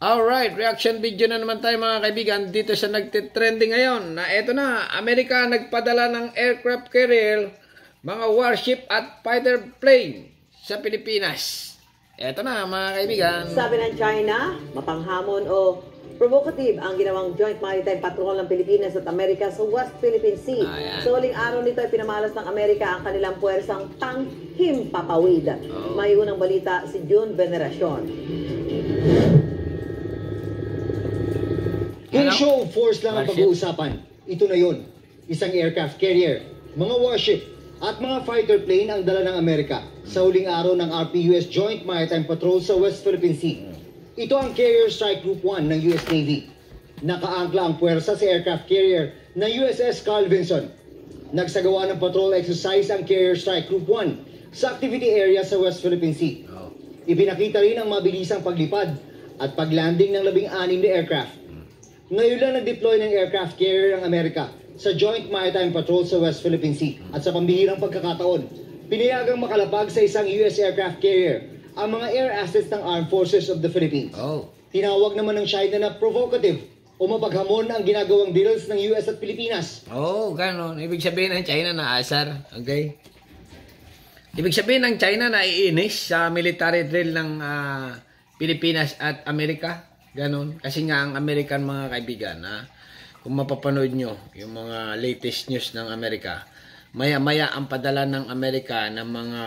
Alright, reaction video na naman tayo mga kaibigan dito sa nagtitrending ngayon na eto na, Amerika nagpadala ng aircraft carrier, mga warship at fighter plane sa Pilipinas. Eto na mga kaibigan. Sabi ng China, mapanghamon o provocative ang ginawang Joint Maritime Patrol ng Pilipinas at Amerika sa West Philippine Sea. Sa huling araw nito ay pinamalas ng Amerika ang kanilang puwersang Himpapawid. May unang balita si June Veneracion. Kung show of force lang ang pag-uusapan, ito na yun. Isang aircraft carrier, mga warship, at mga fighter plane ang dala ng Amerika sa huling araw ng RPUS Joint Maritime Patrol sa West Philippine Sea. Ito ang Carrier Strike Group 1 ng US Navy. Nakaangkla ang puwersa sa aircraft carrier na USS Carl Vinson. Nagsagawa ng patrol exercise ang Carrier Strike Group 1 sa activity area sa West Philippine Sea. Ipinakita rin ang mabilisang paglipad at paglanding ng 16 na aircraft. Ngayon lang nag-deploy ng aircraft carrier ng Amerika sa Joint Maritime Patrol sa West Philippine Sea. At sa pambihirang pagkakataon, pinayagang makalapag sa isang US aircraft carrier ang mga air assets ng Armed Forces of the Philippines. Tinawag naman ng China na provocative o mapaghamon ang ginagawang deals ng US at Pilipinas. Ganon. Ibig sabihin ng China na asar. Okay? Ibig sabihin ng China na iinis sa military drill ng Pilipinas at Amerika. Ganon. Kasi nga ang American mga kaibigan, kung mapapanood nyo yung mga latest news ng Amerika, maya-maya ang padala ng Amerika ng mga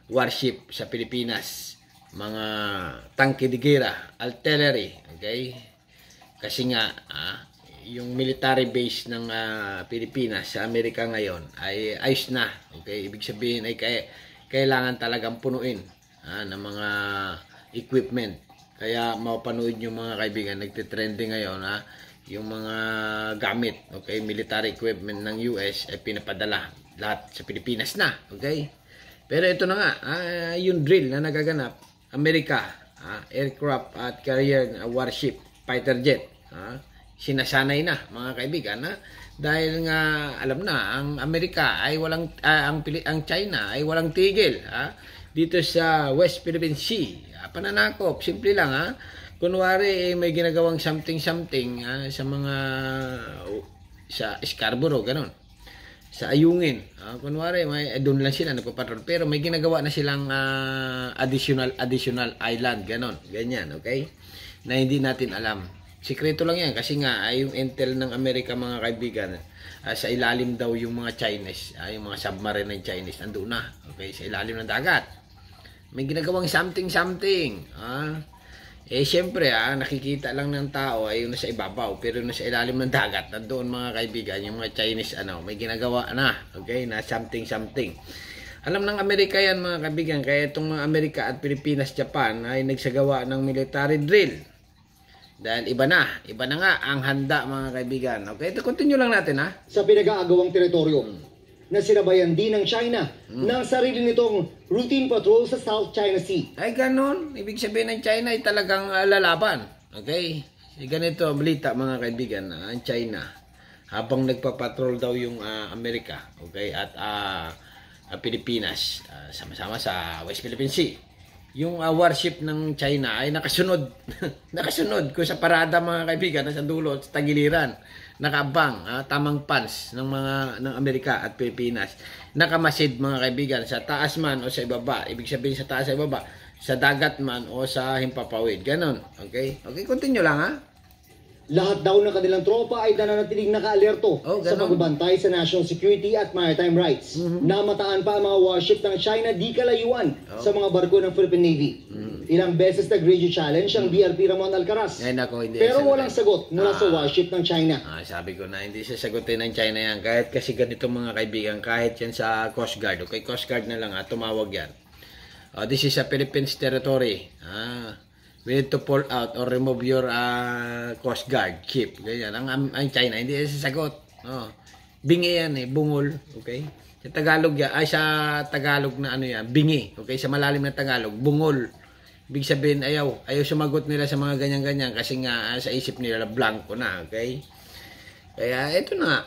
warship sa Pilipinas, mga tangke de guerra, artillery, okay? Kasi nga, yung military base ng Pilipinas sa Amerika ngayon ay ayos na, okay? Ibig sabihin ay kailangan talagang punuin ng mga equipment. Kaya mapanood nyo mga kaibigan, nagtitrending ngayon yung mga gamit, okay, military equipment ng US ay pinapadala lahat sa Pilipinas na, okay? Pero ito na nga, yung drill na nagaganap, Amerika, aircraft at carrier warship, fighter jet, sinasanay na mga kaibigan, dahil nga alam na ang Amerika ay walang ang China ay walang tigil, dito sa West Philippine Sea. Pananakop, simple lang kunwari may ginagawang something sa mga sa Scarborough, ganon, sa Ayungin, kunwari may doon lang sila nagpapatrol pero may ginagawa na silang additional island, ganon, ganyan, okay, na hindi natin alam. Sikreto lang yan kasi nga yung intel ng Amerika mga kaibigan, sa ilalim daw yung mga Chinese, yung mga submarine ng Chinese andun na, okay, sa ilalim ng dagat may ginagawang something. Siyempre, nakikita lang ng tao ay yung nasa ibabaw, pero nasa ilalim ng dagat, nandoon mga kaibigan, yung mga Chinese, may ginagawa na, okay, na something. Alam ng Amerika yan mga kaibigan, kaya itong mga Amerika at Pilipinas, Japan ay nagsagawa ng military drill. Dahil iba na nga ang handa mga kaibigan. Okay, ito continue lang natin Sa pinag-aagawang teritoryo na sinabayan din ng China ng sarili nitong routine patrol sa South China Sea. Ay ganon, ibig sabihin ng China ay talagang lalaban. Okay? Ganito ang balita mga kaibigan, ang China habang nagpapatrol daw yung Amerika, okay, at Pilipinas, sama-sama sa West Philippine Sea. Yung warship ng China ay nakasunod. Nakasunod ko sa parada mga kaibigan, sa dulo, sa tagiliran. Nakaabang, tamang pans ng Amerika at Pilipinas. Nakamasid mga kaibigan sa taas man o sa ibaba. Ibig sabihin sa taas sa ibaba, sa dagat man o sa himpapawid. Ganon. Okay? Okay, continue lang Lahat daw ng kanilang tropa ay nananatiling naka-alerto sa pagbabantay sa national security at maritime rights. Namataan pa ang mga warship ng China di kalayuan sa mga barko ng Philippine Navy. Ilang beses nag-radio challenge ang BRP Ramon Alcaraz. Pero walang sagot mula sa warship ng China. Sabi ko na hindi sasagutin ng China yan. Kahit kasi ganito mga kaibigan, kahit yan sa Coast Guard. Okay, Coast Guard na lang tumawag yan. This is a Philippines territory. We need to pull out or remove your Coast Guard ship. Ganyan. Ang China, hindi sasagot. Bingi yan bungol. Okay? Sa Tagalog yan, sa Tagalog na yan, bingi. Okay? Sa malalim na Tagalog, bungol. Ibig sabihin, ayaw sumagot nila sa mga ganyan-ganyan kasi nga sa isip nila blanco na. Okay? Kaya ito na.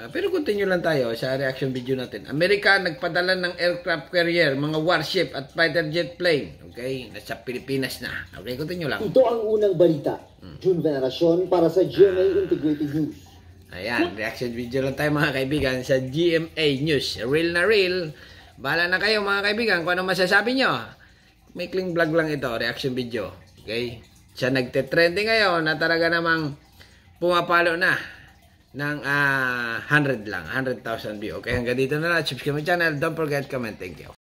Pero continue lang tayo sa reaction video natin. Amerika nagpadala ng aircraft carrier, mga warship at fighter jet plane. Okay? Nasa Pilipinas na. Okay, continue lang. Ito ang unang balita. June Veneracion para sa GMA Integrated News. Ayan, reaction video lang tayo mga kaibigan sa GMA News. Real na real. Bahala na kayo mga kaibigan kung ano masasabi nyo. Maikling vlog lang ito, reaction video. Okay? Siya nagte-trending ngayon na talaga namang pumapalo na ng 100 lang, 100,000 view. Okay, hanggang dito na lang. Subscribe my channel. Don't forget comment. Thank you.